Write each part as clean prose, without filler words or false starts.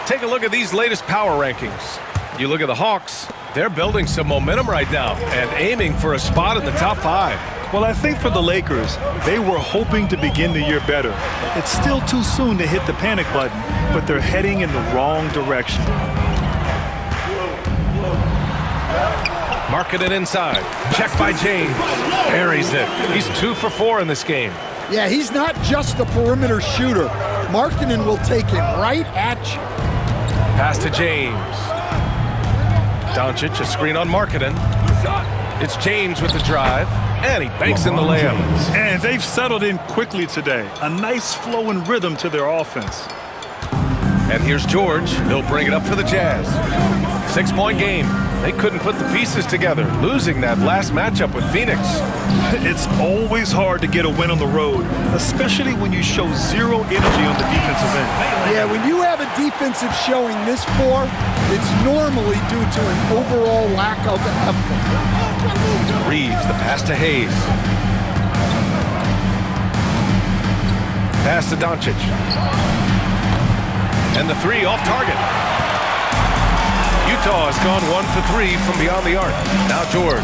Take a look at these latest power rankings. You look at the Hawks, they're building some momentum right now and aiming for a spot in the top 5. Well, I think for the Lakers, they were hoping to begin the year better. It's still too soon to hit the panic button, but they're heading in the wrong direction. Marking it inside. Check by James. Buries it. He's 2 for 4 in this game. Yeah, he's not just a perimeter shooter. Markkanen will take it right at you. Pass to James. Doncic, a screen on Markkanen. It's James with the drive, and he banks in the layup. And they've settled in quickly today. A nice flow and rhythm to their offense. And here's George. He'll bring it up for the Jazz. 6-point game. They couldn't put the pieces together, losing that last matchup with Phoenix. It's always hard to get a win on the road, especially when you show zero energy on the defensive end. Yeah, when you have a defensive showing this poor, it's normally due to an overall lack of effort. Reeves, the pass to Hayes. Pass to Doncic. And the 3 off target. Utah has gone 1 for 3 from beyond the arc. Now George.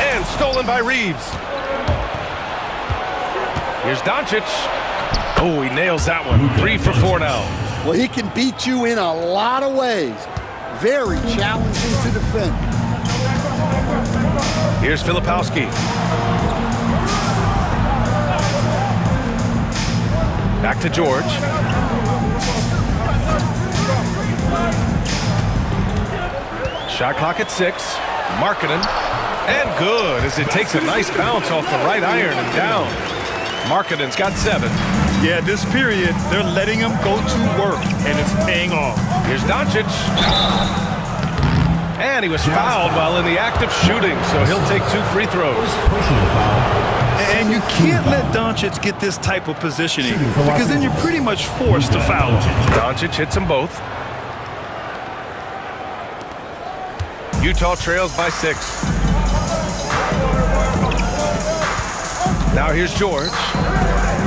And stolen by Reeves. Here's Doncic. Oh, he nails that one. 3 for 4 now. Well, he can beat you in a lot of ways. Very challenging to defend. Here's Filipowski. Back to George. Shot clock at 6. Markkanen. And good as it takes a nice bounce off the right iron and down. Markkanen's got 7. Yeah, this period, they're letting him go to work, and it's paying off. Here's Doncic. And he was fouled while in the act of shooting, so he'll take 2 free throws. And you can't let Doncic get this type of positioning, because then you're pretty much forced to foul him. Doncic hits them both. Utah trails by 6. Now here's George.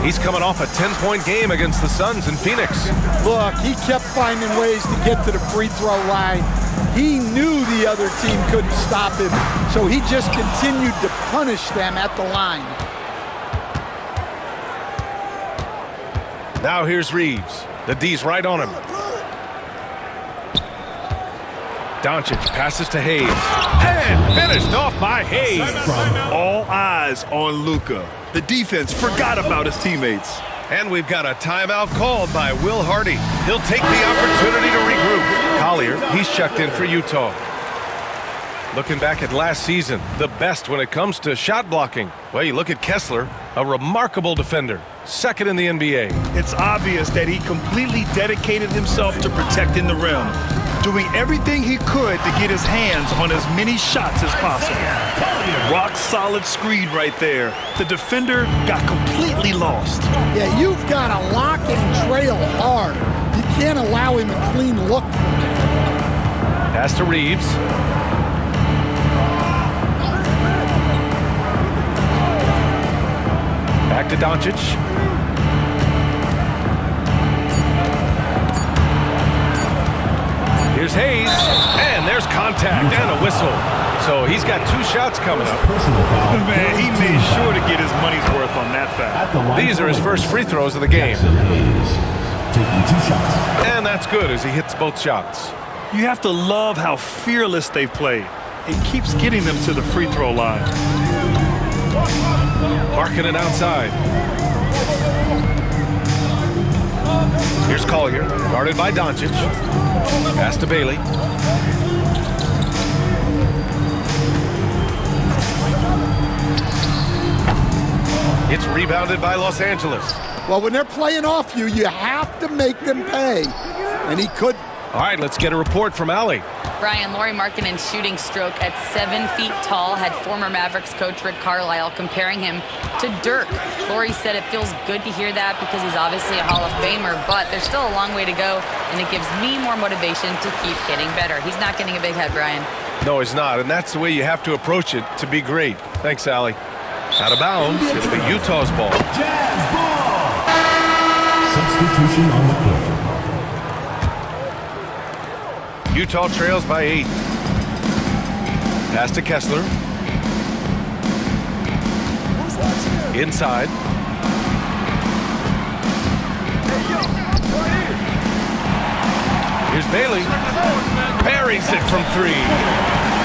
He's coming off a 10-point game against the Suns in Phoenix. Look, he kept finding ways to get to the free throw line. He knew the other team couldn't stop him, so he just continued to punish them at the line. Now here's Reeves. The D's right on him. Doncic passes to Hayes. And finished off by Hayes. All eyes on Luka. The defense forgot about his teammates. And we've got a timeout called by Will Hardy. He'll take the opportunity to regroup. Collier, he's checked in for Utah. Looking back at last season, the best when it comes to shot blocking. Well, you look at Kessler, a remarkable defender, 2nd in the NBA. It's obvious that he completely dedicated himself to protecting the rim, doing everything he could to get his hands on as many shots as possible. Rock solid screen right there. The defender got completely lost. Yeah, you've got to lock and trail hard. You can't allow him a clean look from there. Pass to Reeves. Back to Doncic. Here's Hayes, and there's contact and a whistle. So he's got 2 shots coming up. Man, he made sure to get his money's worth on that foul. These are his first free throws of the game. And that's good as he hits both shots. You have to love how fearless they play. It keeps getting them to the free throw line. Markkanen outside. Here's Collier, guarded by Doncic. Pass to Bailey. It's rebounded by Los Angeles. Well, when they're playing off you, you have to make them pay. And he couldn't. All right, let's get a report from Allie. Brian, Lauri Markkanen's shooting stroke at 7 feet tall had former Mavericks coach Rick Carlisle comparing him to Dirk. Lauri said it feels good to hear that because he's obviously a Hall of Famer, but there's still a long way to go, and it gives me more motivation to keep getting better. He's not getting a big head, Brian. No, he's not, and that's the way you have to approach it to be great. Thanks, Allie. Out of bounds, it'll be Utah's ball. Jazz ball. Substitution on the court. Utah trails by 8. Pass to Kessler. Inside. Here's Bailey. Buries it from 3.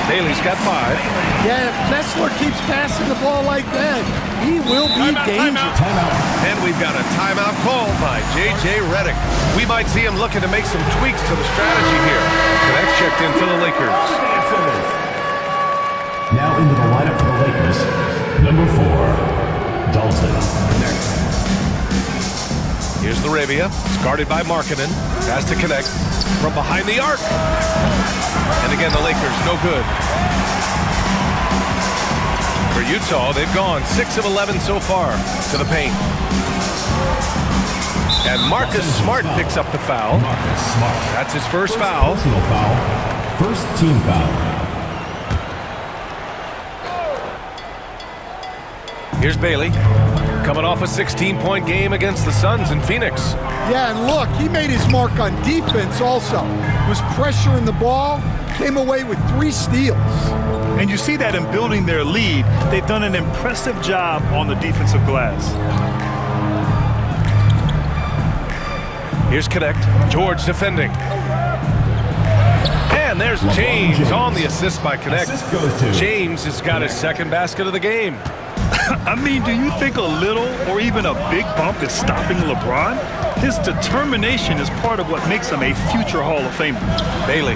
Bailey's got 5. Yeah, if Kessler keeps passing the ball like that, he will be dangerous. And we've got a timeout called by J.J. Redick. We might see him looking to make some tweaks to the strategy here. Connect checked in for the Lakers. Now into the lineup for the Lakers, number 4, Dalton. Here's Laravia. It's guarded by Markkanen. Has to connect from behind the arc. And again, the Lakers, no good. For Utah, they've gone 6 of 11 so far to the paint. And Marcus Smart picks up the foul. That's his first foul. Personal foul. First team foul. Here's Bailey, coming off a 16-point game against the Suns in Phoenix. Yeah, and look, he made his mark on defense also. Was pressuring the ball, came away with 3 steals. And you see that in building their lead, they've done an impressive job on the defensive glass. Here's Connect, George defending. And there's James on the assist by Connect. James has got his second basket of the game. I mean, do you think a little or even a big bump is stopping LeBron? His determination is part of what makes him a future Hall of Famer. Bailey,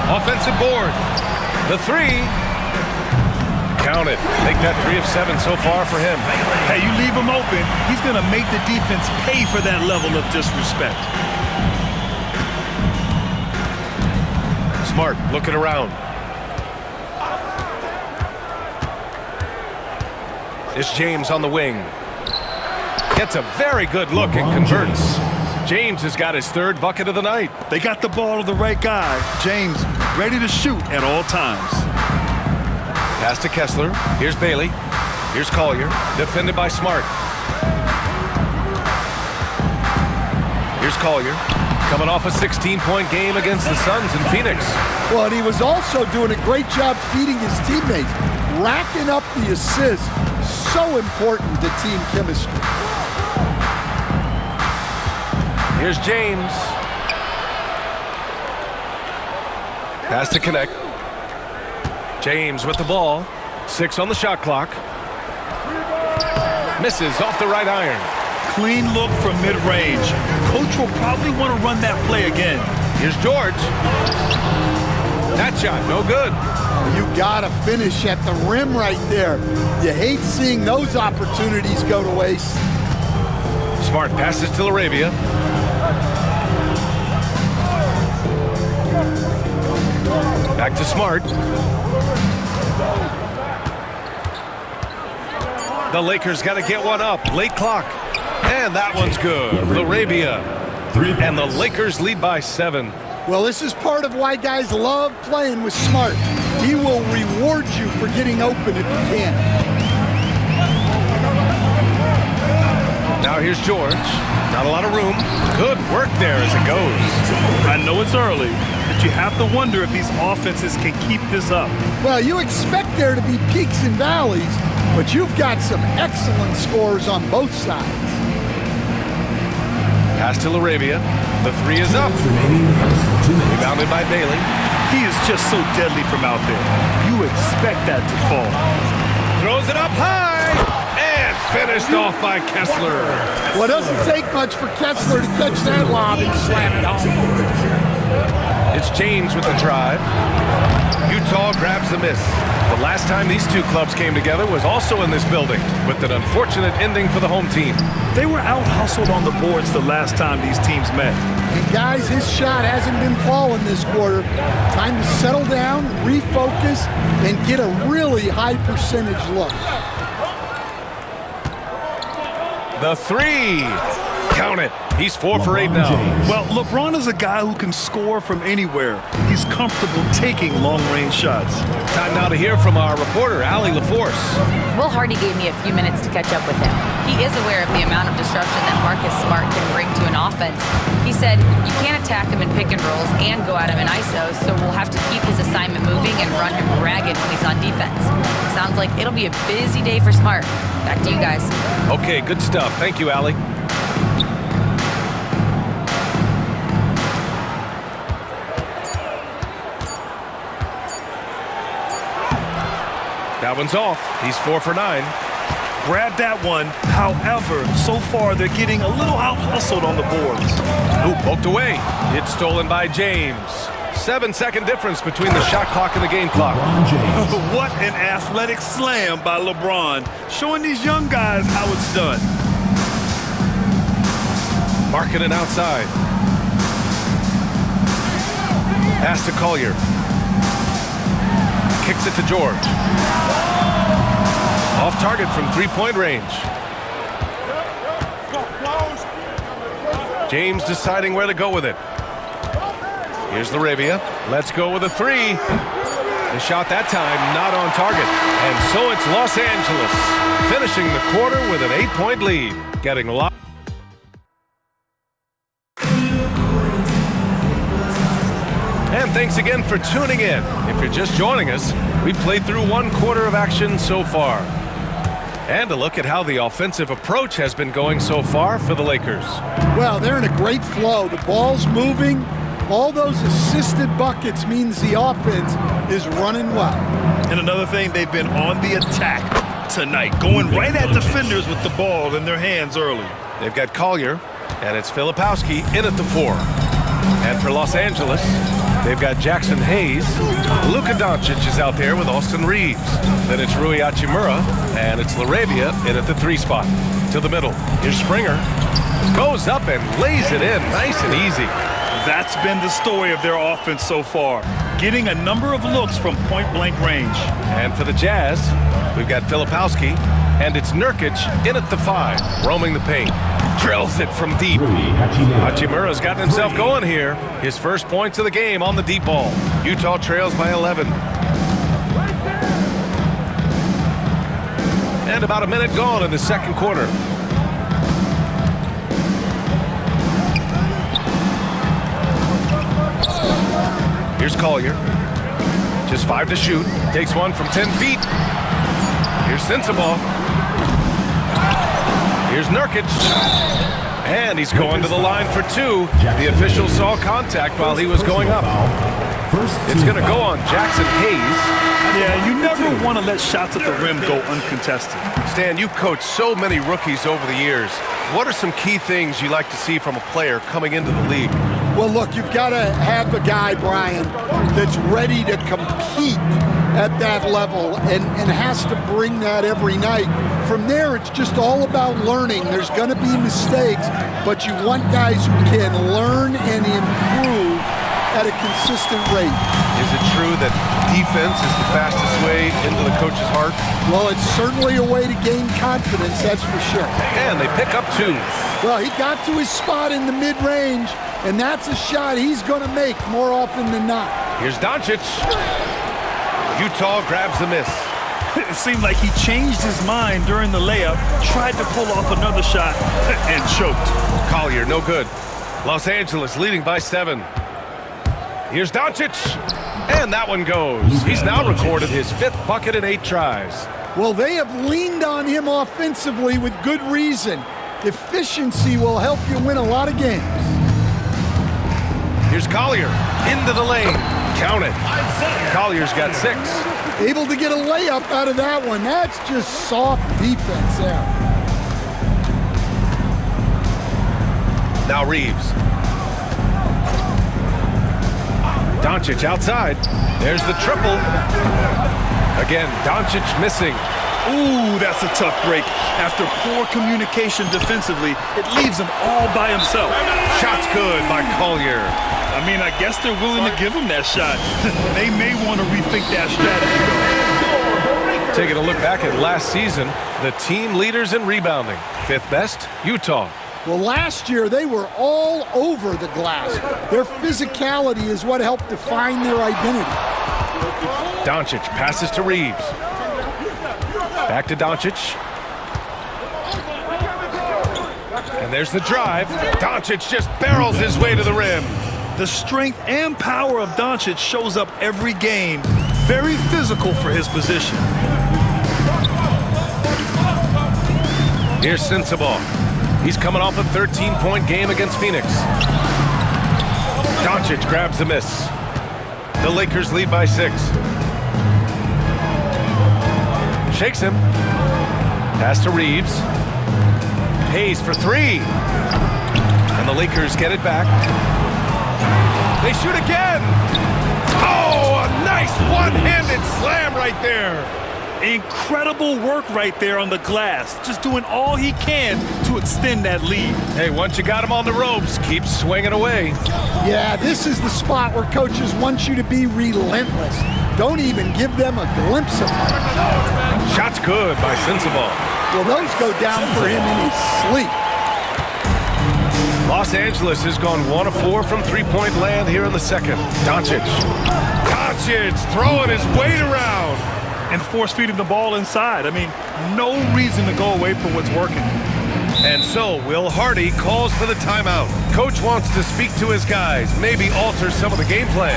offensive board. The 3. Count it. Make that 3 of 7 so far for him. Hey, you leave him open, he's going to make the defense pay for that level of disrespect. Smart looking around. It's James on the wing. Gets a very good look and converts. James has got his 3rd bucket of the night. They got the ball to the right guy. James ready to shoot at all times. Pass to Kessler. Here's Bailey. Here's Collier. Defended by Smart. Here's Collier. Coming off a 16-point game against the Suns in Phoenix. Well, and he was also doing a great job feeding his teammates, racking up the assists. So important to team chemistry. Here's James. Pass to Connect. James with the ball. 6 on the shot clock. Misses off the right iron. Clean look from mid-range. Coach will probably want to run that play again. Here's George. That shot, no good. You gotta finish at the rim right there. You hate seeing those opportunities go to waste. Smart passes to Laravia. Back to Smart. The Lakers got to get one up. Late clock. And that one's good. Laravia. And the Lakers lead by 7. Well, this is part of why guys love playing with Smart. He will reward you for getting open if you can. Now here's George. Not a lot of room. Good work there as it goes. I know it's early, but you have to wonder if these offenses can keep this up. Well, you expect there to be peaks and valleys, but you've got some excellent scores on both sides. Pass to Laravia. The 3 is up. Rebounded by Bailey. He is just so deadly from out there. You expect that to fall. Throws it up high. And finished off by Kessler. Well, it doesn't take much for Kessler to catch that lob and slam it home. It's James with the drive. Utah grabs the miss. The last time these two clubs came together was also in this building, with an unfortunate ending for the home team. They were out-hustled on the boards the last time these teams met. And guys, his shot hasn't been falling this quarter. Time to settle down, refocus, and get a really high percentage look. The 3. Count it. He's 4 for 8 now. Well, LeBron is a guy who can score from anywhere. He's comfortable taking long-range shots. Time now to hear from our reporter, Allie LaForce. Will Hardy gave me a few minutes to catch up with him. He is aware of the amount of disruption that Marcus Smart can bring to an offense. He said, you can't attack him in pick and rolls and go at him in ISO, so we'll have to keep his assignment moving and run him ragged when he's on defense. Sounds like it'll be a busy day for Smart. Back to you guys. Okay, good stuff. Thank you, Allie. That one's off. He's 4 for 9. Grab that one. However, so far they're getting a little out-hustled on the boards. Ooh, poked away. It's stolen by James. 7-second difference between the shot clock and the game clock. What an athletic slam by LeBron, showing these young guys how it's done. Marking it outside. Pass to Collier. Kicks it to George. Off target from three-point range. James deciding where to go with it. Here's Laravia. Let's go with a 3. The shot that time not on target. And so it's Los Angeles finishing the quarter with an 8-point lead. Getting a lot. And thanks again for tuning in. If you're just joining us, we played through 1 quarter of action so far. And a look at how the offensive approach has been going so far for the Lakers. Well, they're in a great flow. The ball's moving. All those assisted buckets means the offense is running well. And another thing, they've been on the attack tonight, going right at defenders with the ball in their hands early. They've got Collier, and it's Filipowski in at the 4. And for Los Angeles, they've got Jackson Hayes. Luka Doncic is out there with Austin Reeves. Then it's Rui Hachimura, and it's Laravia in at the 3 spot. To the middle, here's Springer. Goes up and lays it in, nice and easy. That's been the story of their offense so far, getting a number of looks from point-blank range. And for the Jazz, we've got Filipowski, and it's Nurkic in at the 5, roaming the paint. Drills it from deep. Hachimura's gotten himself going here. His first points of the game on the deep ball. Utah trails by 11. And about a minute gone in the second quarter. Here's Collier. Just 5 to shoot. Takes one from 10 feet. Here's Sensabaugh. Here's Nurkic. And he's going to the line for 2. The official saw contact while he was going up. It's going to go on Jackson Hayes. Yeah, you never want to let shots at the rim go uncontested. Stan, you coached so many rookies over the years. What are some key things you like to see from a player coming into the league? Well, look, you've got to have a guy, Brian, that's ready to compete at that level and has to bring that every night. From there, it's just all about learning. There's going to be mistakes, but you want guys who can learn and improve at a consistent rate. Is it true that defense is the fastest way into the coach's heart? Well, it's certainly a way to gain confidence, that's for sure. And they pick up 2. Well, he got to his spot in the mid-range, and that's a shot he's going to make more often than not. Here's Doncic. Utah grabs the miss. It seemed like he changed his mind during the layup, tried to pull off another shot, and choked. Collier, no good. Los Angeles leading by 7. Here's Doncic. And that one goes. He's now recorded his 5th bucket in 8 tries. Well, they have leaned on him offensively with good reason. Efficiency will help you win a lot of games. Here's Collier into the lane. Count it. Collier's got 6. Able to get a layup out of that one. That's just soft defense there. Now Reeves. Doncic outside. There's the triple. Again, Doncic missing. Ooh, that's a tough break. After poor communication defensively, it leaves him all by himself. Shot's good by Collier. I mean, I guess they're willing to give him that shot. They may want to rethink that strategy. Taking a look back at last season, the team leaders in rebounding. 5th best, Utah. Well, last year they were all over the glass. Their physicality is what helped define their identity. Doncic passes to Reeves. Back to Doncic. And there's the drive. Doncic just barrels his way to the rim. The strength and power of Doncic shows up every game. Very physical for his position. Here's Sensabaugh. He's coming off a 13-point game against Phoenix. Doncic grabs the miss. The Lakers lead by 6. Shakes him. Pass to Reeves. Hayes for 3. And the Lakers get it back. They shoot again. Oh, a nice one-handed slam right there. Incredible work right there on the glass. Just doing all he can to extend that lead. Hey, once you got him on the ropes, keep swinging away. Yeah, this is the spot where coaches want you to be relentless. Don't even give them a glimpse of it. Shot's good by Sensabaugh. Well, those go down for him in his sleep. Los Angeles has gone 1 of 4 from three-point land here in the second. Doncic throwing his weight around. And force-feeding the ball inside. I mean, no reason to go away from what's working. And so Will Hardy calls for the timeout. Coach wants to speak to his guys, maybe alter some of the game plan.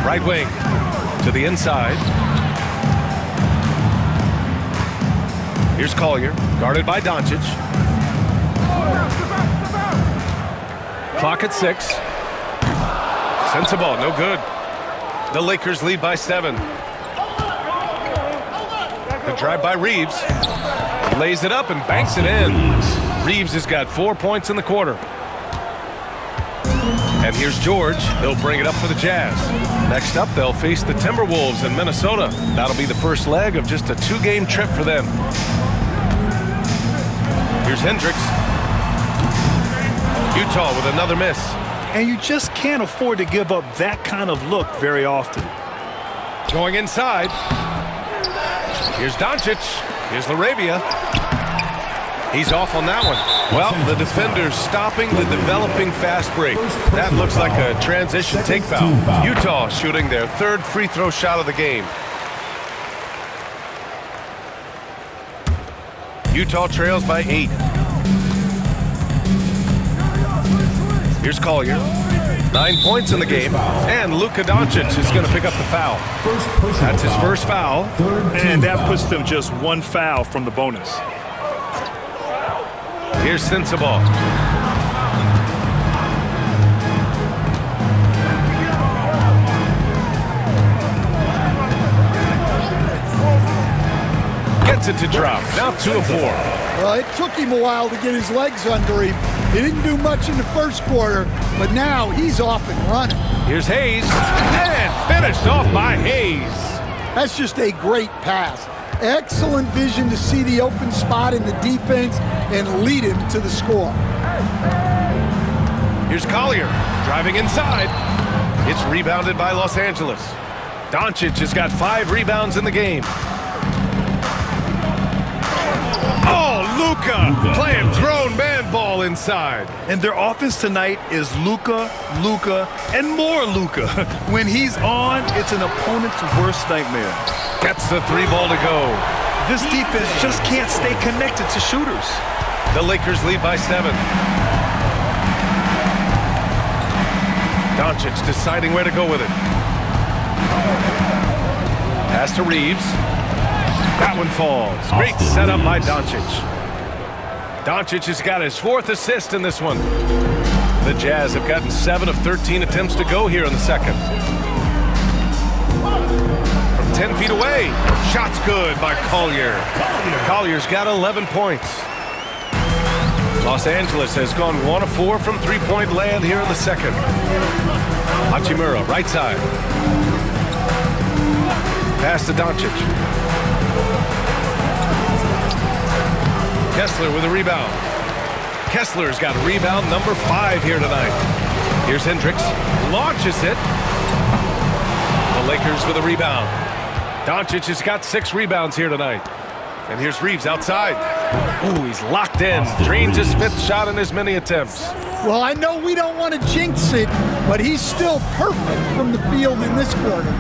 Right wing to the inside. Here's Collier, guarded by Doncic. Clock at 6. Sensabaugh, no good. The Lakers lead by 7. The drive by Reeves. Lays it up and banks it in. Reeves has got 4 points in the quarter. And here's George. He'll bring it up for the Jazz. Next up, they'll face the Timberwolves in Minnesota. That'll be the first leg of just a 2-game trip for them. Here's Hendricks. Utah with another miss. And you just can't afford to give up that kind of look very often. Going inside. Here's Doncic. Here's Laravia. He's off on that one. Well, the defender's stopping the developing fast break. That looks like a transition take foul. Utah shooting their 3rd free throw shot of the game. Utah trails by 8. Here's Collier. 9 points in the game. And Luka Doncic is going to pick up the foul. That's his first foul. And that puts them just 1 foul from the bonus. Here's Sensabaugh. Gets it to drop. Now 2 of 4. Well, it took him a while to get his legs under him. He didn't do much in the first quarter, but now he's off and running. Here's Hayes. And finished off by Hayes. That's just a great pass. Excellent vision to see the open spot in the defense and lead him to the score. Here's Collier driving inside. It's rebounded by Los Angeles. Doncic has got 5 rebounds in the game. Oh, Luka playing grown man ball inside. And their offense tonight is Luka, and more Luka. When he's on, it's an opponent's worst nightmare. Gets the 3 ball to go. This defense just can't stay connected to shooters. The Lakers lead by 7. Doncic deciding where to go with it. Pass to Reeves. That one falls. Great setup by Doncic. Doncic has got his 4th assist in this one. The Jazz have gotten 7 of 13 attempts to go here in the second. From 10 feet away. Shot's good by Collier. Collier's got 11 points. Los Angeles has gone 1 of 4 from three-point land here in the second. Hachimura, right side. Pass to Doncic. Kessler with a rebound. Kessler's got rebound number 5 here tonight. Here's Hendricks. Launches it. The Lakers with a rebound. Doncic has got 6 rebounds here tonight. And here's Reeves outside. Ooh, he's locked in. Drains his 5th shot in as many attempts. Well, I know we don't want to jinx it, but he's still perfect from the field in this quarter.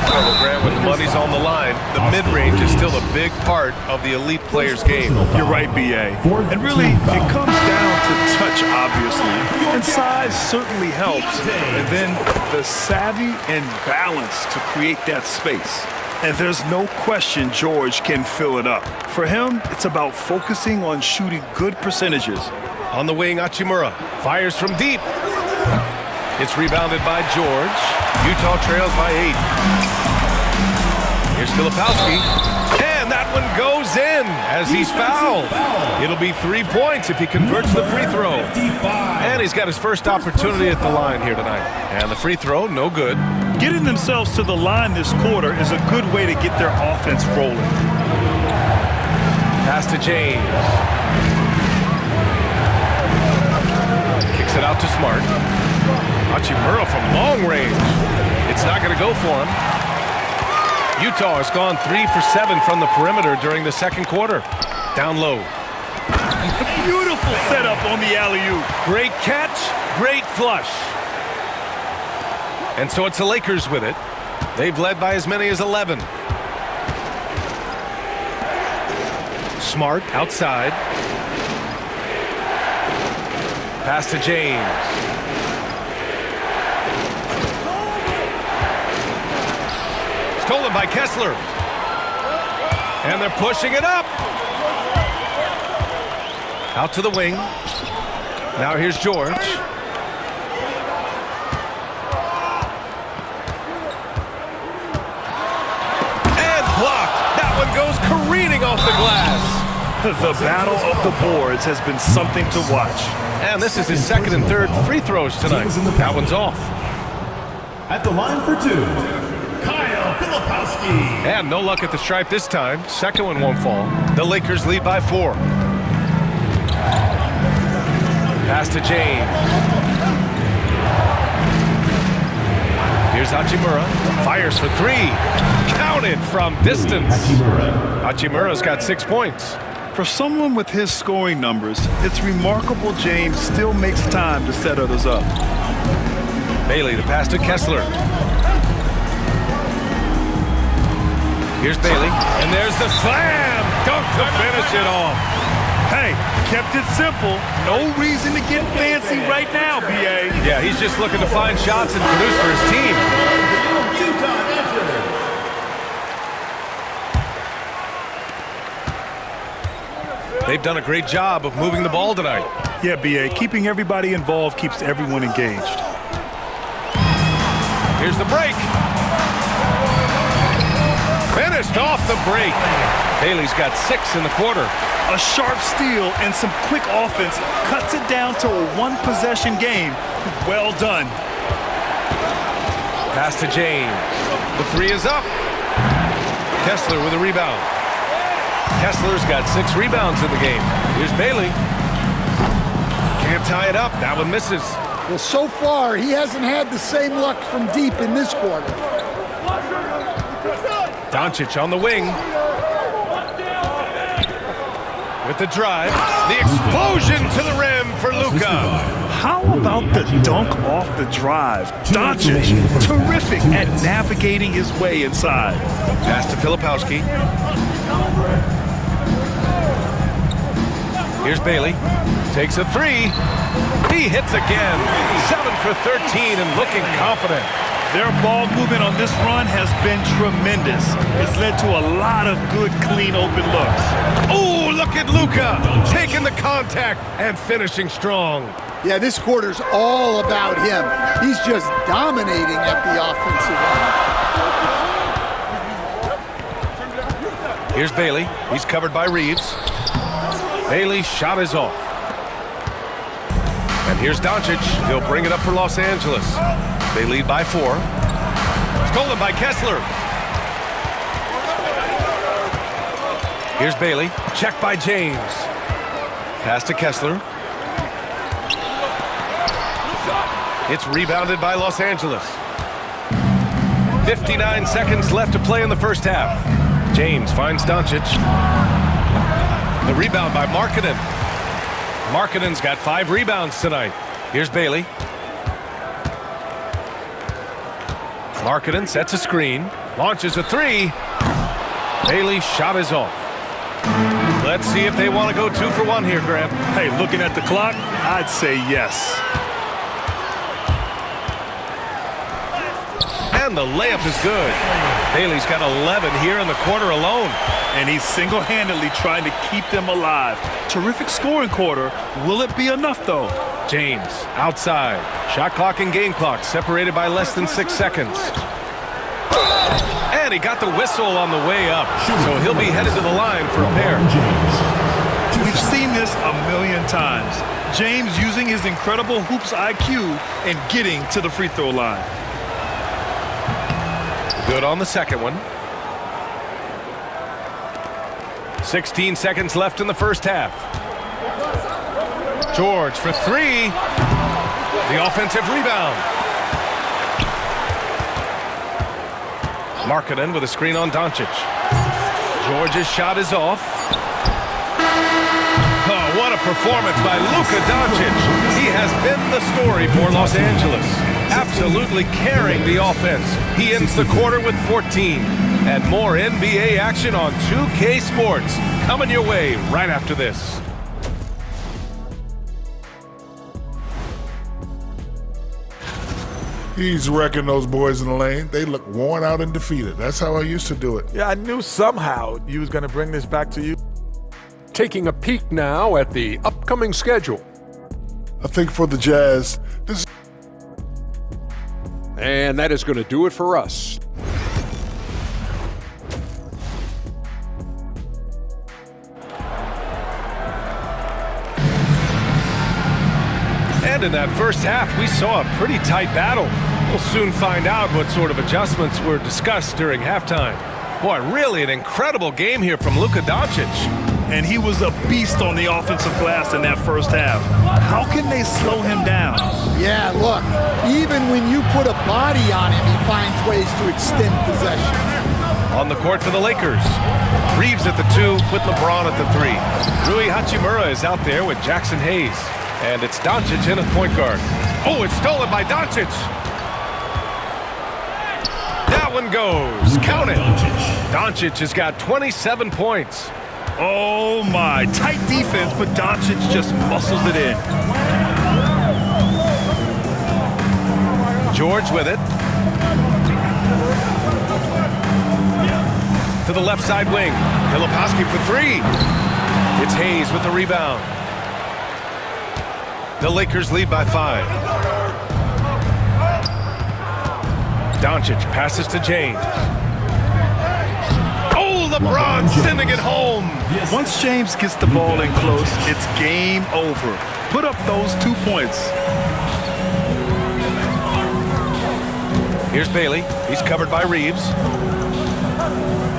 Well, Grant, when the money's on the line, the mid-range is still a big part of the elite player's game. You're right, B.A. And really, it comes down to touch, obviously. And size certainly helps. And then the savvy and balance to create that space. And there's no question George can fill it up. For him, it's about focusing on shooting good percentages. On the wing, Hachimura fires from deep. It's rebounded by George. Utah trails by 8. Here's Filipowski. And that one goes in as he's fouled. It'll be 3 points if he converts the free throw. And he's got his first opportunity at the line here tonight. And the free throw, no good. Getting themselves to the line this quarter is a good way to get their offense rolling. Pass to James. Kicks it out to Smart. Hachimura from long range. It's not going to go for him. Utah has gone 3 for 7 from the perimeter during the second quarter. Down low. Beautiful setup on the alley-oop. Great catch, great flush. And so it's the Lakers with it. They've led by as many as 11. Smart outside. Pass to James. Stolen by Kessler. And they're pushing it up. Out to the wing. Now here's George. And blocked. That one goes careening off the glass. The battle of the boards has been something to watch. And this is his second and third free throws tonight. That one's off. At the line for 2, Kyle Filipowski. And no luck at the stripe this time. Second one won't fall. The Lakers lead by 4. Pass to James. Here's Hachimura. Fires for 3. Counted from distance. Hachimura's got 6 points. For someone with his scoring numbers, it's remarkable James still makes time to set others up. Bailey, the pass to Kessler. Here's Bailey, and there's the slam! Dunk to finish it off. Hey, kept it simple. No reason to get fancy right now, B.A. Yeah, he's just looking to find shots and produce for his team. They've done a great job of moving the ball tonight. Yeah, B.A., keeping everybody involved keeps everyone engaged. Here's the break. Finished off the break. Bailey's got 6 in the quarter. A sharp steal and some quick offense cuts it down to a one-possession game. Well done. Pass to James. The 3 is up. Kessler with a rebound. Kessler's got 6 rebounds in the game. Here's Bailey. Can't tie it up. That one misses. Well, so far, he hasn't had the same luck from deep in this quarter. Doncic on the wing. With the drive. The explosion to the rim for Luka. How about the dunk off the drive? Doncic, terrific at navigating his way inside. Pass to Filipowski. Here's Bailey. Takes a 3. He hits again. 7 for 13 and looking confident. Their ball movement on this run has been tremendous. It's led to a lot of good, clean, open looks. Oh, look at Luka taking the contact and finishing strong. Yeah, this quarter's all about him. He's just dominating at the offensive end. Here's Bailey. He's covered by Reeves. Bailey's shot is off. And here's Doncic. He'll bring it up for Los Angeles. They lead by 4. Stolen by Kessler. Here's Bailey. Checked by James. Pass to Kessler. It's rebounded by Los Angeles. 59 seconds left to play in the first half. James finds Doncic. The rebound by Markkanen. Markkanen's got 5 rebounds tonight. Here's Bailey. Markkanen sets a screen. Launches a 3. Bailey's shot is off. Let's see if they want to go 2 for 1 here, Grant. Hey, looking at the clock, I'd say yes. And the layup is good. Bailey's got 11 here in the quarter alone. And he's single-handedly trying to keep them alive. Terrific scoring quarter. Will it be enough, though? James outside. Shot clock and game clock separated by less than 6 seconds. And he got the whistle on the way up. So he'll be headed to the line for a pair. We've seen this a million times. James using his incredible hoops IQ and getting to the free throw line. Good on the second one. 16 seconds left in the first half. George for 3. The offensive rebound. Markkanen with a screen on Doncic. George's shot is off. Oh, what a performance by Luka Doncic. He has been the story for Los Angeles. Absolutely carrying the offense. He ends the quarter with 14. And more NBA action on 2K Sports. Coming your way right after this. He's wrecking those boys in the lane. They look worn out and defeated. That's how I used to do it. Yeah, I knew somehow you was going to bring this back to you. Taking a peek now at the upcoming schedule. I think for the Jazz, this is... And that is going to do it for us. And in that first half, we saw a pretty tight battle. We'll soon find out what sort of adjustments were discussed during halftime. Boy, really an incredible game here from Luka Doncic. And he was a beast on the offensive glass in that first half. How can they slow him down? Yeah, look, even when you put a body on him, he finds ways to extend possession. On the court for the Lakers. Reeves at the 2 with LeBron at the 3. Rui Hachimura is out there with Jackson Hayes. And it's Doncic in at point guard. Oh, it's stolen by Doncic. That one goes. Count it. Doncic has got 27 points. Oh, my. Tight defense, but Doncic just muscles it in. George with it. To the left side wing. Filipowski for 3. It's Hayes with the rebound. The Lakers lead by 5. Doncic passes to James. Oh, LeBron sending it home. Once James gets the ball in close, it's game over. Put up those 2 points. Here's Bailey. He's covered by Reeves.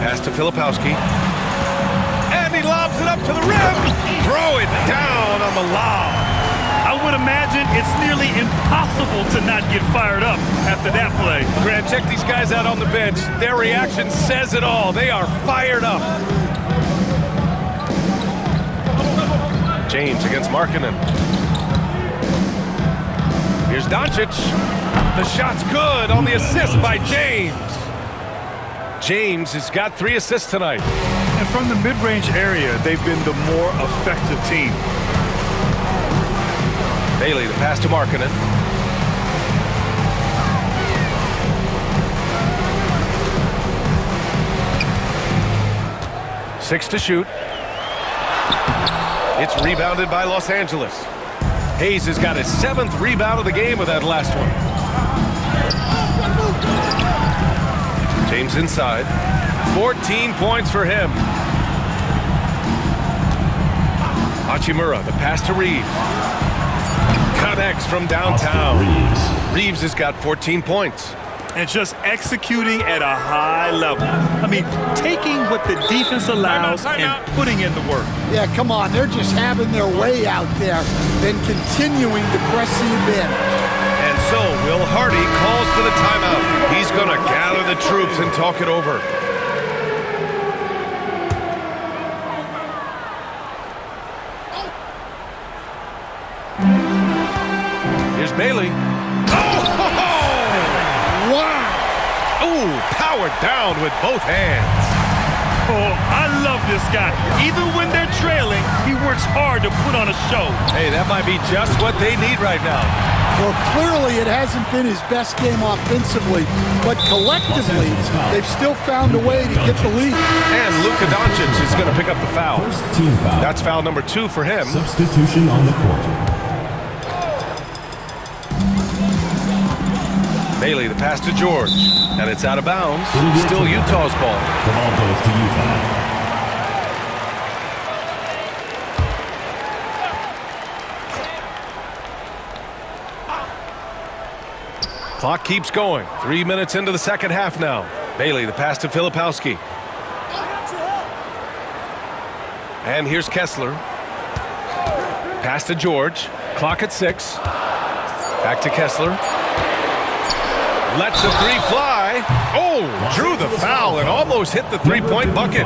Pass to Filipowski. And he lobs it up to the rim. Throw it down on the lob. I would imagine it's nearly impossible to not get fired up after that play. Grant, check these guys out on the bench. Their reaction says it all. They are fired up. James against Markkanen. Here's Doncic. The shot's good on the assist by James. James has got 3 assists tonight. And from the mid-range area, they've been the more effective team. Bailey, the pass to Markkanen. Six to shoot. It's rebounded by Los Angeles. Hayes has got his 7th rebound of the game with that last one. James inside. 14 points for him. Hachimura, the pass to Reeves. Connects from downtown. Reeves has got 14 points. And just executing at a high level. I mean, taking what the defense allows and putting in the work. Yeah, come on, they're just having their way out there, then continuing to press the advantage. And so Will Hardy calls for the timeout. He's going to gather the troops and talk it over. Here's Bailey. Oh! Wow! Ooh, powered down with both hands. Oh, I love this guy. Even when they're trailing, he works hard to put on a show. Hey, that might be just what they need right now. Well, clearly it hasn't been his best game offensively, but collectively, they've still found a way to get the lead. And Luka Doncic is going to pick up the foul. First team foul. That's foul number 2 for him. Substitution on the court. Bailey, the pass to George. And it's out of bounds. Still Utah's ball. The ball goes to Utah. Clock keeps going. 3 minutes into the second half now. Bailey, the pass to Filipowski. And here's Kessler. Pass to George. Clock at 6. Back to Kessler. Lets the three fly. Oh, drew the foul and almost hit the three-point bucket.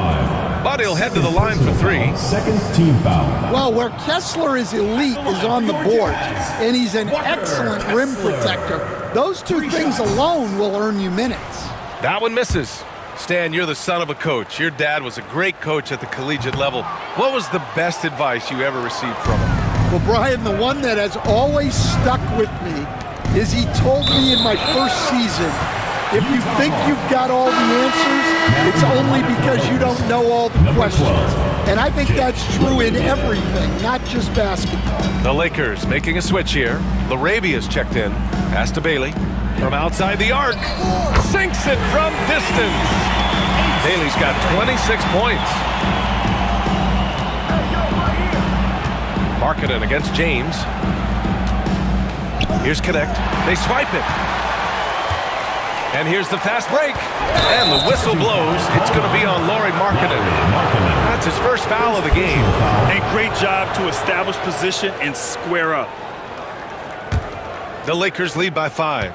But he'll head to the line for 3. Second team foul. Well, where Kessler is elite is on the board, and he's an excellent rim protector. Those two things alone will earn you minutes. That one misses. Stan, you're the son of a coach. Your dad was a great coach at the collegiate level. What was the best advice you ever received from him? Well, Brian, the one that has always stuck with me is he told me in my first season, if you think you've got all the answers, it's only because you don't know all the questions. And I think that's true in everything, not just basketball. The Lakers making a switch here. Laravia's checked in. Pass to Bailey. From outside the arc. Sinks it from distance. Bailey's got 26 points. Markkanen against James. Here's Connect. They swipe it. And here's the fast break. And the whistle blows. It's going to be on Lauri Markkanen. That's his first foul of the game. And great job to establish position and square up. The Lakers lead by 5.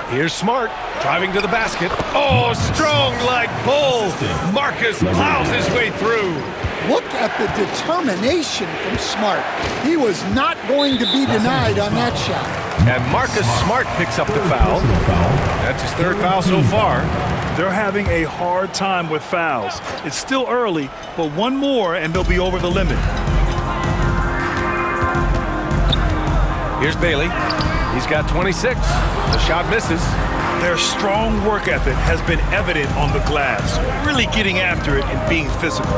Here's Smart driving to the basket. Oh, strong like bull. Marcus plows his way through. Look at the determination from Smart. He was not going to be denied on that shot. And Marcus Smart picks up the foul. That's his 3rd foul so far. They're having a hard time with fouls. It's still early, but one more and they'll be over the limit. Here's Bailey. He's got 26. The shot misses. Their strong work ethic has been evident on the glass, really getting after it and being physical.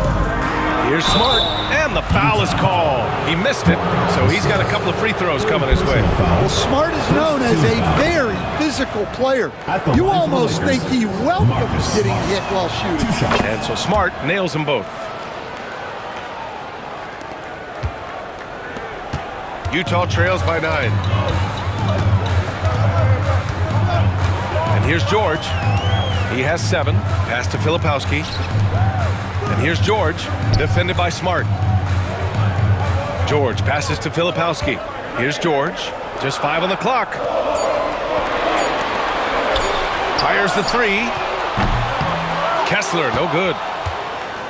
Here's Smart, and the foul is called. He missed it, so he's got a couple of free throws coming his way. Well, Smart is known as a very physical player. You almost think he welcomes getting hit while shooting. And so Smart nails them both. Utah trails by 9. And here's George. He has 7. Pass to Filipowski. And here's George, defended by Smart. George passes to Filipowski. Here's George, just 5 on the clock. Fires the 3. Kessler, no good.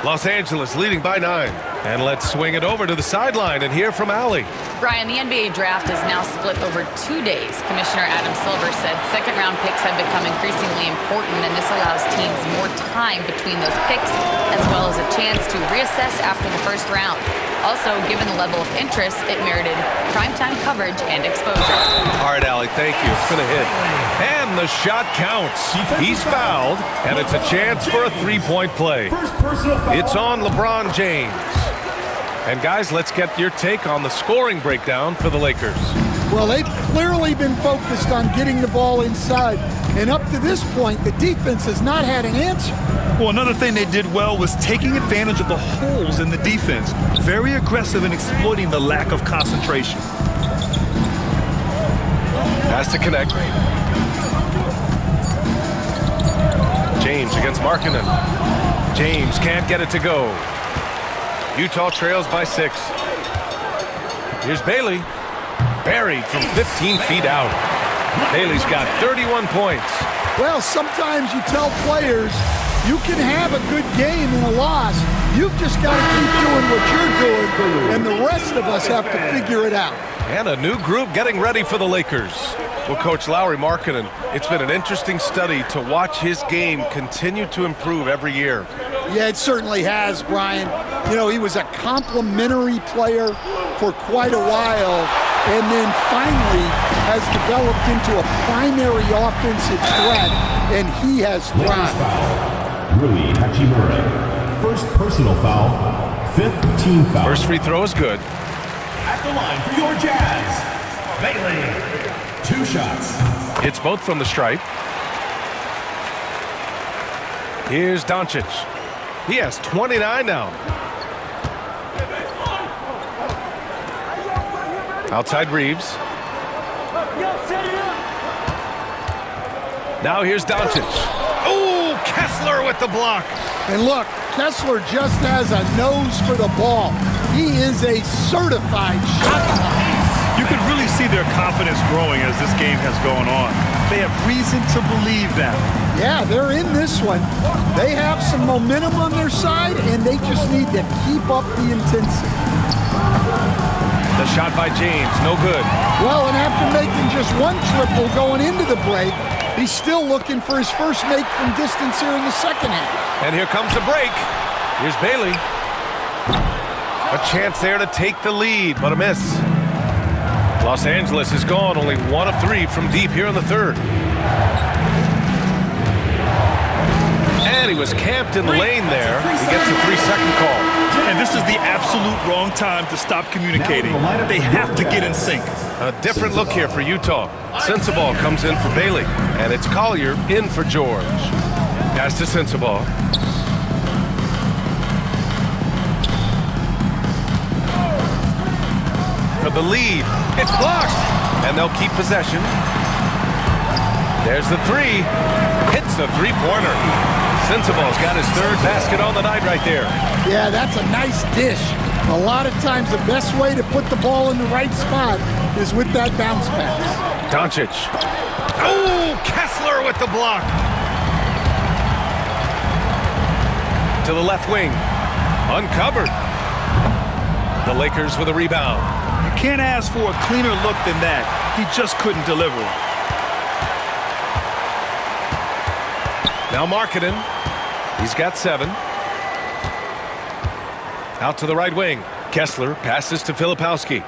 Los Angeles leading by 9. And let's swing it over to the sideline and hear from Allie. Brian, the NBA draft is now split over 2 days. Commissioner Adam Silver said second-round picks have become increasingly important, and this allows teams more time between those picks, as well as a chance to reassess after the first round. Also, given the level of interest, it merited primetime coverage and exposure. All right, Allie, thank you. It's going to hit. And the shot counts. He's fouled, and it's a chance for a three-point play. It's on LeBron James. And guys, let's get your take on the scoring breakdown for the Lakers. Well, they've clearly been focused on getting the ball inside. And up to this point, the defense has not had an answer. Well, another thing they did well was taking advantage of the holes in the defense. Very aggressive in exploiting the lack of concentration. Has to connect. James against Markkanen. James can't get it to go. Utah trails by 6. Here's Bailey. Buried from 15 feet out. Bailey's got 31 points. Well, sometimes you tell players you can have a good game in a loss. You've just got to keep doing what you're doing, and the rest of us have to figure it out. And a new group getting ready for the Lakers. Well, Coach Lowry Markkinen, it's been an interesting study to watch his game continue to improve every year. Yeah, it certainly has, Brian. You know, he was a complimentary player for quite a while, and then finally has developed into a primary offensive threat, and he has thrived. Rui Hachimura. First personal foul, 5th team foul. First free throw is good. At the line for your Jazz, Bailey. 2 shots. Hits both from the stripe. Here's Doncic. He has 29 now. Outside Reeves. Now here's Doncic. Oh, Kessler with the block. And look, Kessler just has a nose for the ball. He is a certified shot blocker. You can really see their confidence growing as this game has gone on. They have reason to believe that. Yeah, they're in this one. They have some momentum on their side, and they just need to keep up the intensity. The shot by James, no good. Well, and after making just one triple going into the break, he's still looking for his first make from distance here in the second half. And here comes the break. Here's Bailey. A chance there to take the lead, but a miss. Los Angeles is gone, only 1 of 3 from deep here in the third. And he was camped in the lane there. He gets a 3-second call. And this is the absolute wrong time to stop communicating. They have to get in sync. A different look here for Utah. Sensabaugh comes in for Bailey, and it's Collier in for George. Pass to Sensabaugh. For the lead, it's blocked, and they'll keep possession. There's the 3. Hits the three-pointer. Sensabaugh's got his 3rd basket on the night right there. Yeah, that's a nice dish. A lot of times the best way to put the ball in the right spot is with that bounce pass. Doncic. Oh, Kessler with the block. To the left wing. Uncovered. The Lakers with a rebound. You can't ask for a cleaner look than that. He just couldn't deliver. Now Markkinen. He's got 7. Out to the right wing. Kessler passes to Filipowski.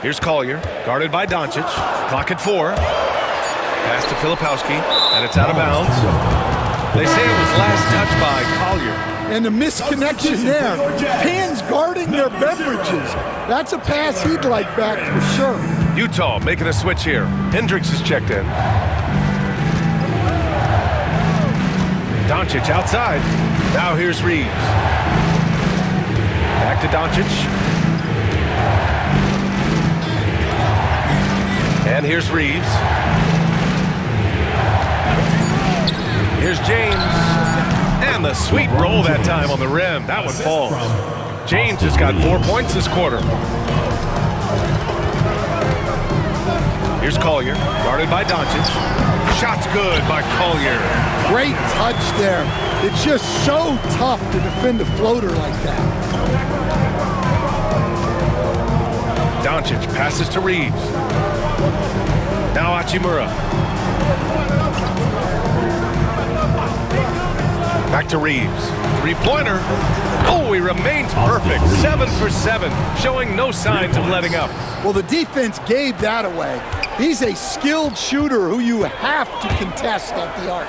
Here's Collier, guarded by Doncic. Clock at 4. Pass to Filipowski, and it's out of bounds. They say it was last touched by Collier. And the misconnection there. Fans guarding their beverages. That's a pass he'd like back for sure. Utah making a switch here. Hendricks is checked in. Doncic outside. Now here's Reeves. Back to Doncic. And here's Reeves. Here's James. And the sweet roll that time on the rim. That one falls. James has got 4 points this quarter. Here's Collier, guarded by Doncic. Shot's good by Collier. Great touch there. It's just so tough to defend a floater like that. Doncic passes to Reeves. Now Hachimura. Back to Reeves. 3-pointer. Oh, he remains perfect. 7 for 7, showing no signs of letting up. Well, the defense gave that away. He's a skilled shooter who you have to contest at the arc.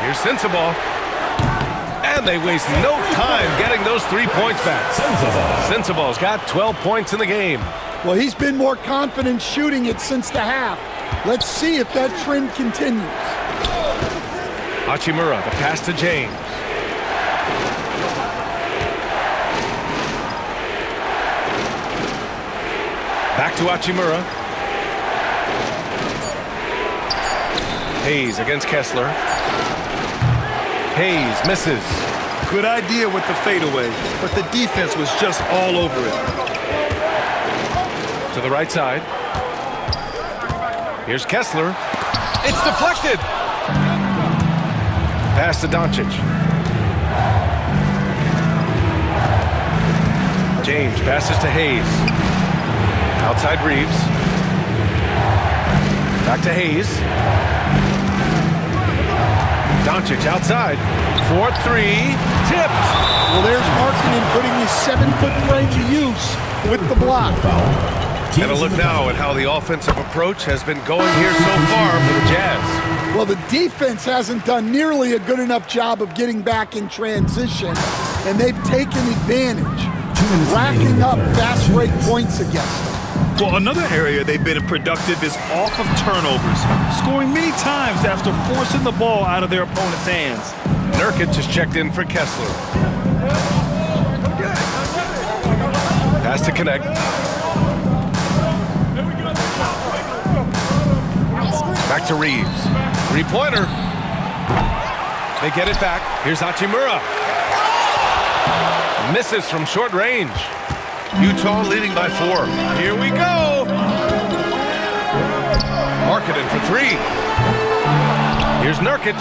Here's Sensabaugh. And they waste no time getting those 3 points back. Sensabaugh's got 12 points in the game. Well, he's been more confident shooting it since the half. Let's see if that trend continues. Hachimura, the pass to James. Back to Hachimura. Hayes against Kessler. Hayes misses. Good idea with the fadeaway, but the defense was just all over it. To the right side. Here's Kessler. It's deflected. Pass to Doncic. James passes to Hayes. Outside Reeves. Back to Hayes. Doncic outside. 4-3. Tipped. Well, there's Markkanen putting his 7-foot frame to use with the block. And a look now at how the offensive approach has been going here so far for the Jazz. Well, the defense hasn't done nearly a good enough job of getting back in transition, and they've taken advantage, racking up fast break points against them. Well, another area they've been productive is off of turnovers, scoring many times after forcing the ball out of their opponent's hands. Nurkic is checked in for Kessler. Pass to connect. Back to Reeves. Three-pointer. They get it back. Here's Hachimura. Misses from short range. Utah leading by 4. Here we go. Markkanen for 3. Here's Nurkic.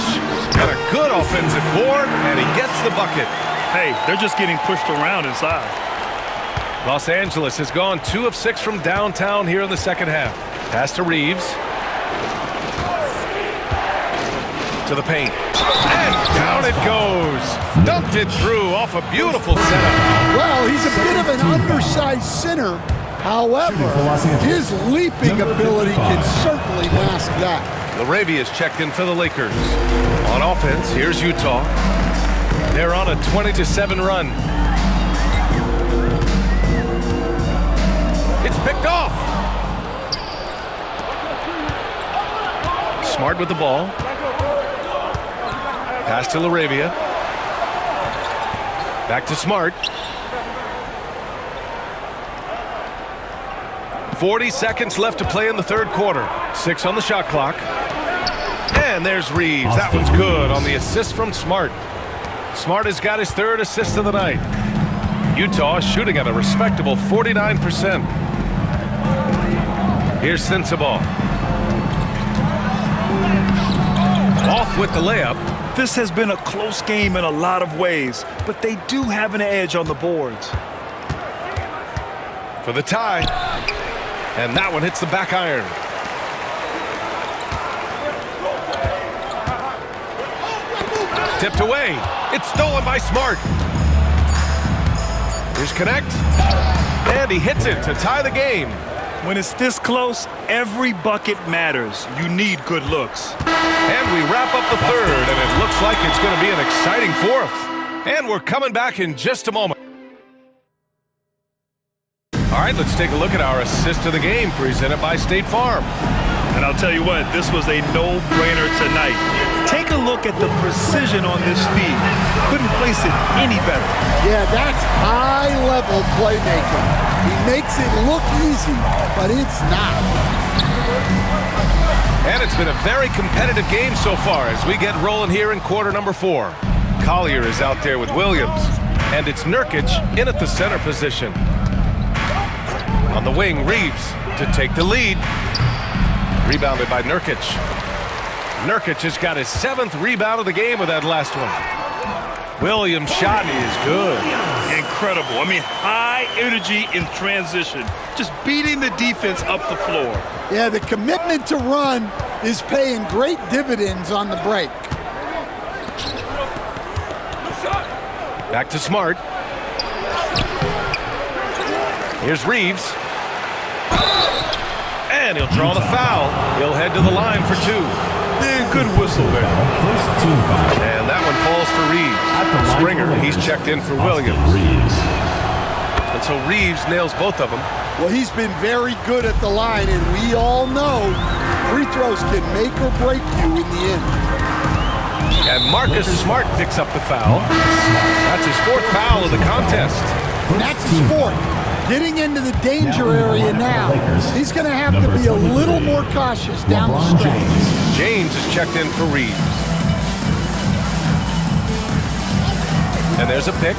Got a good offensive board, and he gets the bucket. Hey, they're just getting pushed around inside. Los Angeles has gone 2 of 6 from downtown here in the second half. Pass to Reeves. To the paint. And down it goes. Dumped it through off a beautiful setup. Well, he's a bit of an undersized center. However, his leaping ability can certainly mask that. LaRavia is checked in for the Lakers. On offense, here's Utah. They're on a 20-7 run. It's picked off. Smart with the ball. Pass to LaRavia. Back to Smart. 40 seconds left to play in the third quarter. 6 on the shot clock. And there's Reeves. That one's good on the assist from Smart. Smart has got his 3rd assist of the night. Utah is shooting at a respectable 49%. Here's Sensabaugh. Off with the layup. This has been a close game in a lot of ways, but they do have an edge on the boards. For the tie. And that one hits the back iron. Tipped away. It's stolen by Smart. Here's Connect. And he hits it to tie the game. When it's this close, every bucket matters. You need good looks. And we wrap up the third, and it looks like it's going to be an exciting fourth. And we're coming back in just a moment. All right, let's take a look at our assist of the game presented by State Farm. And I'll tell you what, this was a no-brainer tonight. Take a look at the precision on this feed. Couldn't place it any better. Yeah, that's high-level playmaking. He makes it look easy, but it's not. And it's been a very competitive game so far as we get rolling here in quarter number 4. Collier is out there with Williams, and it's Nurkic in at the center position. On the wing, Reeves to take the lead. Rebounded by Nurkic. Nurkic has got his 7th rebound of the game with that last one. Williams' shot is good. Incredible. I mean, high energy in transition. Just beating the defense up the floor. Yeah, the commitment to run is paying great dividends on the break. Back to Smart. Here's Reeves. And he'll draw the foul. He'll head to the line for 2. Good whistle there. And that one falls for Reeves. Springer, he's checked in for Williams. And so Reeves nails both of them. Well, he's been very good at the line, and we all know free throws can make or break you in the end. And Marcus Smart picks up the foul. That's his 4th foul of the contest. And that's his 4th. Getting into the danger area now. He's going to have to be a little more cautious down the stretch. James is checked in for Reeves. And there's a pick.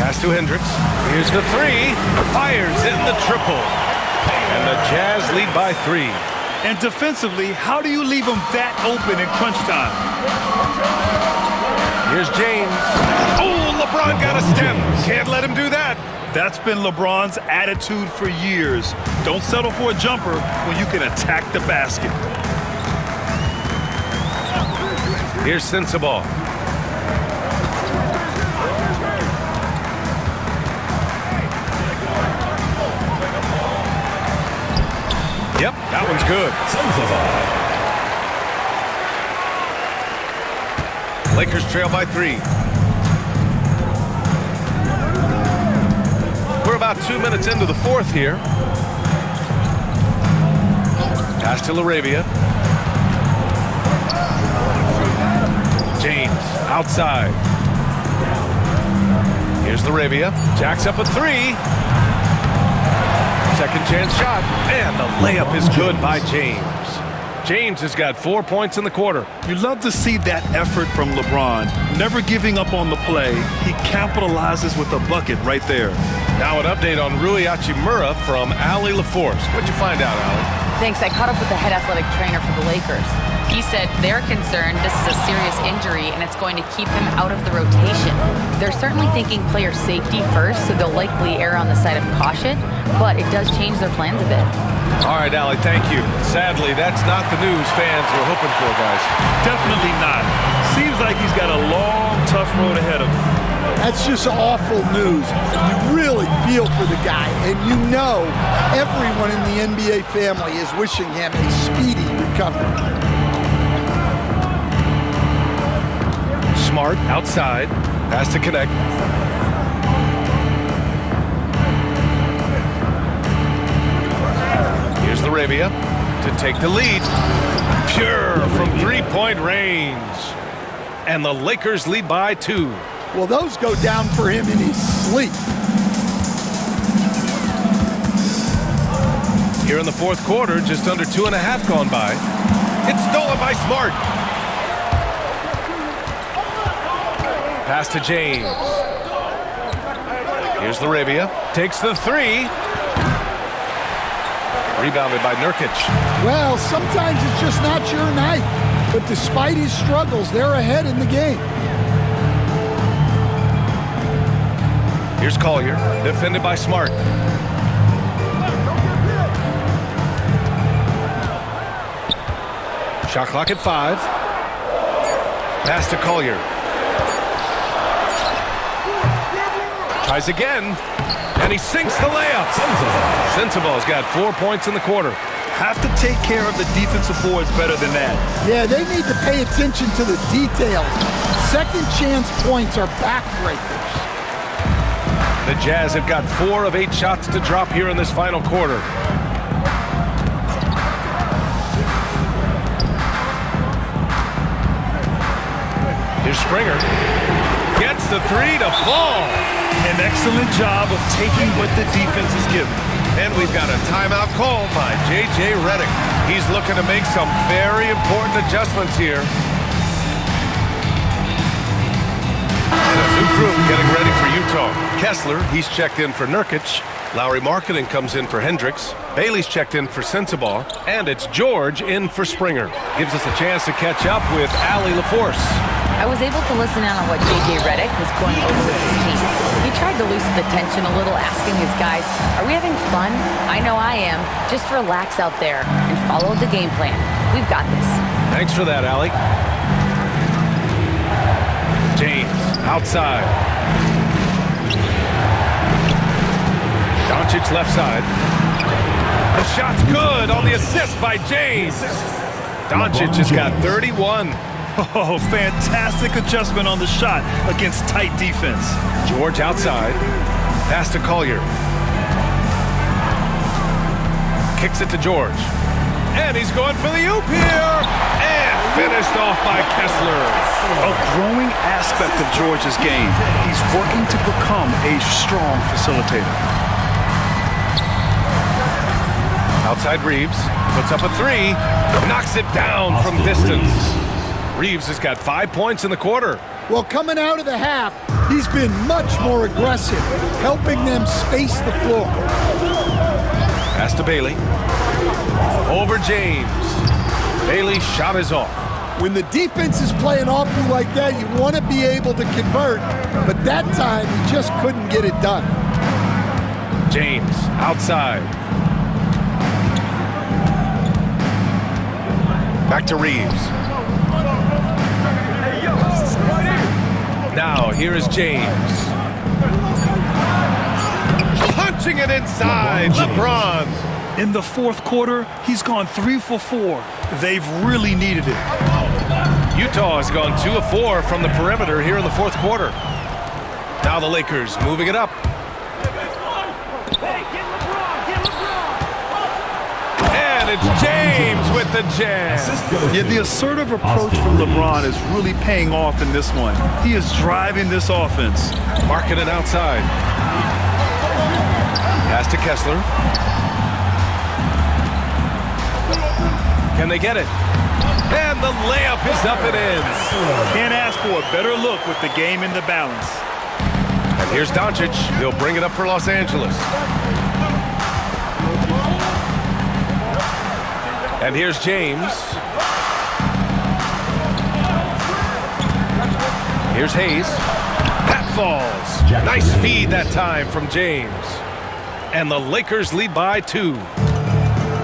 Pass to Hendricks. Here's the three. Fires in the triple. And the Jazz lead by 3. And defensively, how do you leave them that open in crunch time? Here's James. Oh, LeBron got a stem. Can't let him do that. That's been LeBron's attitude for years. Don't settle for a jumper when you can attack the basket. Here's Sensabaugh. Yep, that one's good. Lakers trail by 3. We're about 2 minutes into the fourth here. Pass to LaRavia. James outside. Here's LaRavia. Jacks up a 3. Second chance shot. And the layup is good by James. James has got 4 points in the quarter. You love to see that effort from LeBron. Never giving up on the play. He capitalizes with a bucket right there. Now an update on Rui Hachimura from Ali LaForce. What'd you find out, Ali? Thanks. I caught up with the head athletic trainer for the Lakers. He said they're concerned this is a serious injury and it's going to keep him out of the rotation. They're certainly thinking player safety first, so they'll likely err on the side of caution, but it does change their plans a bit. All right, Ali, thank you. Sadly, that's not the news fans were hoping for, guys. Definitely not. Seems like he's got a long, tough road ahead of him. That's just awful news. You really feel for the guy, and you know everyone in the NBA family is wishing him a speedy recovery. Smart outside. Pass to connect. Here's LaRavia to take the lead. Pure from three-point range. And the Lakers lead by 2. Well, those go down for him in his sleep. Here in the fourth quarter, just under 2.5 gone by. It's stolen by Smart. Pass to James. Here's LaRavia. Takes the 3. Rebounded by Nurkic. Well, sometimes it's just not your night. But despite his struggles, they're ahead in the game. Here's Collier, defended by Smart. Shot clock at 5. Pass to Collier. Tries again, and he sinks the layup. Sensabaugh's got 4 points in the quarter. Have to take care of the defensive boards better than that. Yeah, they need to pay attention to the details. Second chance points are backbreakers. The Jazz have got 4 of 8 shots to drop here in this final quarter. Here's Springer. Gets the 3 to fall. An excellent job of taking what the defense is giving. And we've got a timeout called by J.J. Redick. He's looking to make some very important adjustments here. And a new group getting ready for Utah. Kessler, he's checked in for Nurkic. Lowry Marketing comes in for Hendricks. Bailey's checked in for Sensabaugh. And it's George in for Springer. Gives us a chance to catch up with Ali LaForce. I was able to listen in on what J.J. Redick was going over with his team. He tried to loosen the tension a little, asking his guys, are we having fun? I know I am. Just relax out there and follow the game plan. We've got this. Thanks for that, Ali. James, outside. Doncic left side. The shot's good on the assist by James. Doncic has got 31. Oh, fantastic adjustment on the shot against tight defense. George outside. Pass to Collier. Kicks it to George. And he's going for the oop here. And finished off by Kessler. A growing aspect of George's game. He's working to become a strong facilitator. Outside Reeves. Puts up a 3. Knocks it down from distance. Reeves has got 5 points in the quarter. Well, coming out of the half, He's been much more aggressive, helping them space the floor. Pass to Bailey. Over James. Bailey's shot is off. When the defense is playing off you like that, you want to be able to convert, but that time he just couldn't get it done. James outside. Back to Reeves. Now here is James. Punching it inside. LeBron. In the fourth quarter, he's gone 3 for 4. They've really needed it. Utah has gone 2 of 4 from the perimeter here in the fourth quarter. Now the Lakers moving it up. And it's James with the jam. Yeah, the assertive approach from LeBron is really paying off in this one. He is driving this offense. Marking it outside. Pass to Kessler. Can they get it? And the layup is up and in. Can't ask for a better look with the game in the balance. And here's Doncic. He'll bring it up for Los Angeles. And here's James. Here's Hayes. That falls. Nice feed that time from James. And the Lakers lead by 2.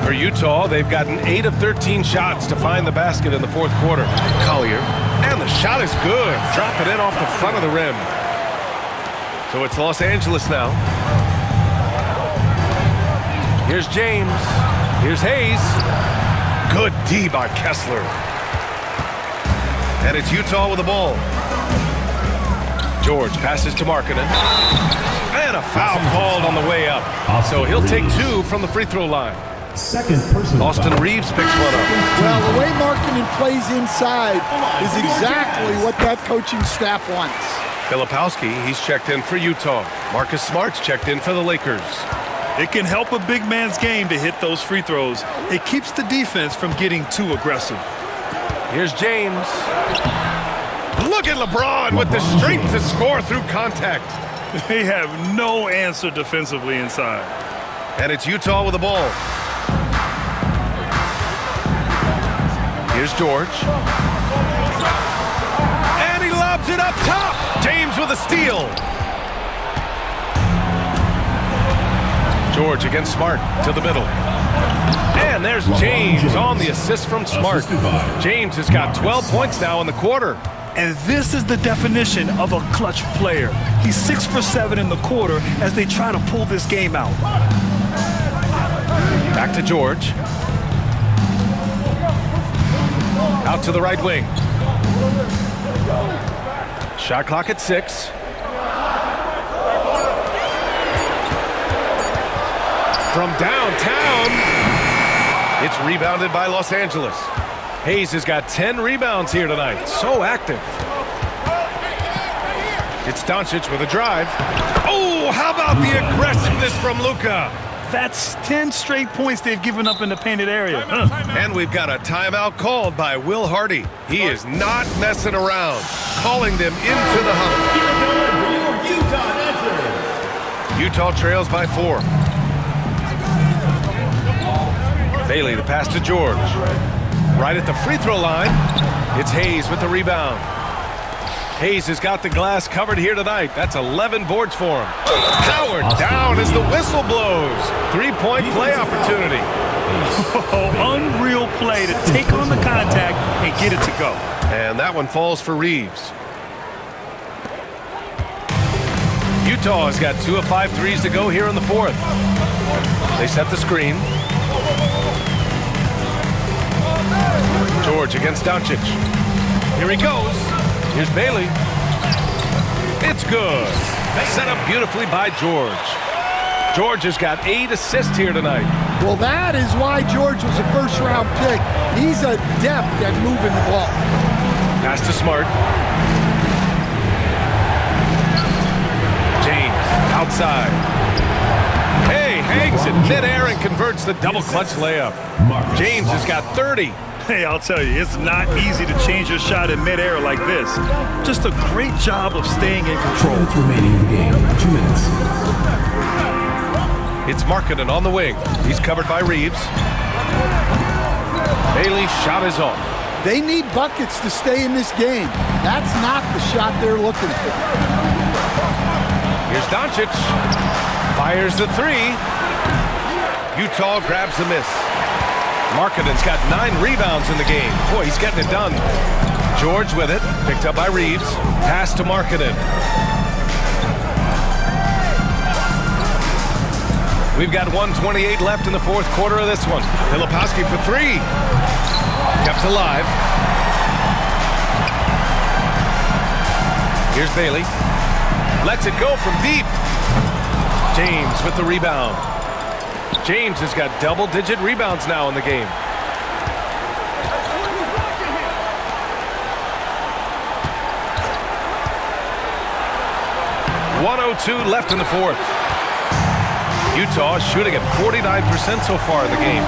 For Utah, they've gotten 8 of 13 shots to find the basket in the fourth quarter. Collier. And the shot is good. Drop it in off the front of the rim. So it's Los Angeles now. Here's James. Here's Hayes. Good D by Kessler. And it's Utah with the ball. George passes to Markkanen. And a foul called on the way up. So he'll take 2 from the free throw line. Second personal Austin foul. Reeves picks one up. Well, the way Markkanen plays inside is exactly what that coaching staff wants. Filipowski, he's checked in for Utah. Marcus Smart's checked in for the Lakers. It can help a big man's game to hit those free throws. It keeps the defense from getting too aggressive. Here's James. Look at LeBron with the strength to score through contact. They have no answer defensively inside. And it's Utah with the ball. Here's George. And he lobs it up top. James with a steal. George against Smart to the middle. And there's James on the assist from Smart. James has got 12 points now in the quarter. And this is the definition of a clutch player. He's 6 for 7 in the quarter as they try to pull this game out. Back to George. Out to the right wing. Shot clock at 6. From downtown, it's rebounded by Los Angeles. Hayes has got 10 rebounds here tonight. So active. It's Doncic with a drive. Oh, how about the aggressiveness from Luka? That's 10 straight points they've given up in the painted area. And we've got a timeout called by Will Hardy. He is not messing around, calling them into the huddle. Utah trails by 4. Bailey, the pass to George. Right at the free throw line, it's Hayes with the rebound. Hayes has got the glass covered here tonight. That's 11 boards for him. Howard down as the whistle blows. 3-point play opportunity. Oh, unreal play to take on the contact and get it to go. And that one falls for Reeves. Utah has got 2 of 5 threes to go here in the fourth. They set the screen. George against Doncic. Here he goes. Here's Bailey. It's good. Set up beautifully by George. George has got 8 assists here tonight. Well, that is why George was a first-round pick. He's adept at moving the ball. Pass to Smart. James outside. Hey, hangs in midair and converts the double clutch layup. James has got 30. Hey, I'll tell you, it's not easy to change your shot in midair like this. Just a great job of staying in 2 control. minutes remaining in the game. 2 minutes. It's Markkanen on the wing. He's covered by Reeves. Bailey's shot is off. They need buckets to stay in this game. That's not the shot they're looking for. Here's Doncic. Fires the three. Utah grabs the miss. Markkanen's got 9 rebounds in the game. Boy, he's getting it done. George with it. Picked up by Reeves. Pass to Markkanen. We've got 1:28 left in the fourth quarter of this one. Filipowski for three. Kept alive. Here's Bailey. Lets it go from deep. James with the rebound. James has got double-digit rebounds now in the game. .102 left in the fourth. Utah is shooting at 49% so far in the game.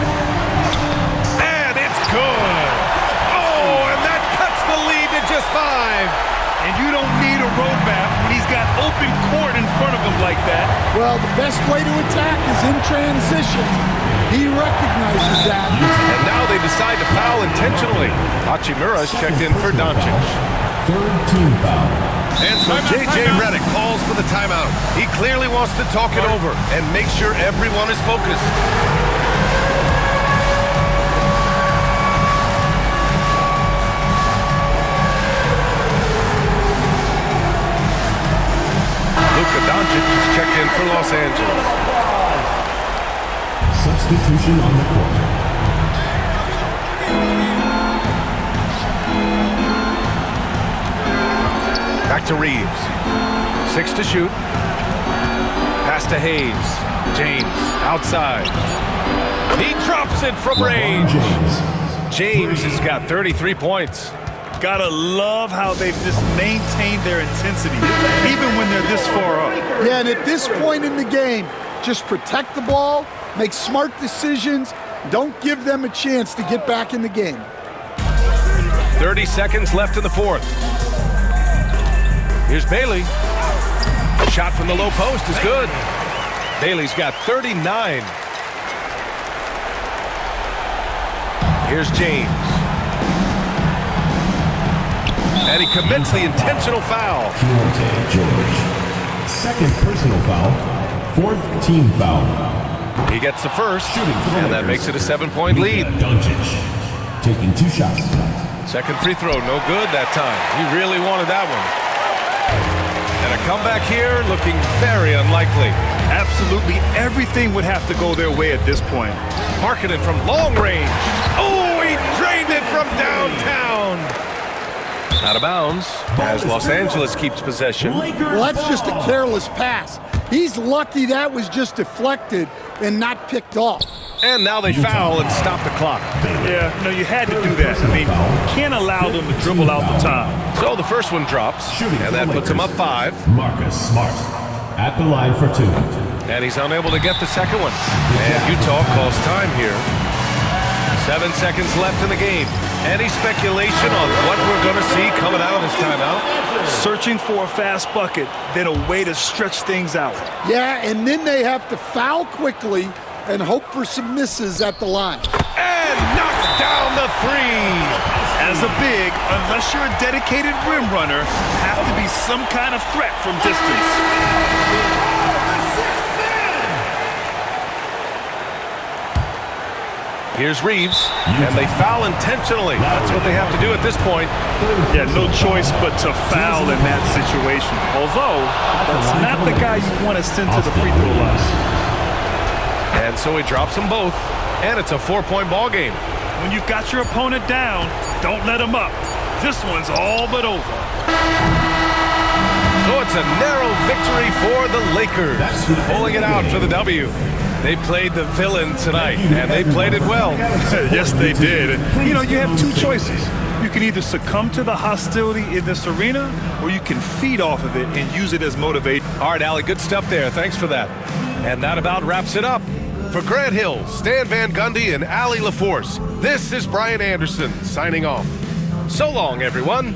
And it's good. Oh, and that cuts the lead to just 5. And you don't need a roadmap when he's got open court in front of him like that. Well, the best way to attack is in transition. He recognizes that. And now they decide to foul intentionally. Hachimura's checked in for Doncic. Third team foul. And so J.J. Redick calls for the timeout. He clearly wants to talk it over and make sure everyone is focused. Luka Doncic is checked in for Los Angeles. Substitution on the court. Back to Reeves. 6 to shoot. Pass to Hayes. James outside. He drops it from range. James has got 33 points. Gotta love how they've just maintained their intensity, even when they're this far up. Yeah, and at this point in the game, just protect the ball, make smart decisions, don't give them a chance to get back in the game. 30 seconds left in the fourth. Here's Bailey. Shot from the low post is good. Bailey's got 39. Here's James. And he commits the intentional foul. UTA George. Second personal foul. Fourth team foul. He gets the first, Shooting for the and that Lakers. makes it a 7-point lead. Doncic. Taking 2 shots. Second free throw, no good that time. He really wanted that one. And a comeback here looking very unlikely. Absolutely everything would have to go their way at this point. Markkanen from long range. Oh, he drained it from downtown. Out of bounds as Los Angeles keeps possession. Well, that's just a careless pass. He's lucky that was just deflected and not picked off. And now they foul and stop the clock. Yeah, no, you had to do that. I mean, can't allow them to dribble out the time. So the first one drops, and that puts him up 5. Marcus Smart at the line for 2. And he's unable to get the second one. And Utah calls time here. 7 seconds left in the game. Any speculation on what we're going to see coming out of this timeout? Searching for a fast bucket, then a way to stretch things out. Yeah, and then they have to foul quickly and hope for some misses at the line. And knocks down the 3. As a big, unless you're a dedicated rim runner, have to be some kind of threat from distance. Here's Reeves, and they foul intentionally. That's what they have to do at this point. Yeah, no choice but to foul in that situation. Although, that's not the guy you want to send to the free throw line. And so he drops them both, and it's a 4-point ball game. When you've got your opponent down, don't let him up. This one's all but over. So it's a narrow victory for the Lakers, pulling it out for the W. They played the villain tonight, and they played it well. Yes, they did. And, you know, you have 2 choices. You can either succumb to the hostility in this arena, or you can feed off of it and use it as motivation. All right, Allie, good stuff there. Thanks for that. And that about wraps it up. For Grant Hill, Stan Van Gundy, and Allie LaForce, this is Brian Anderson signing off. So long, everyone.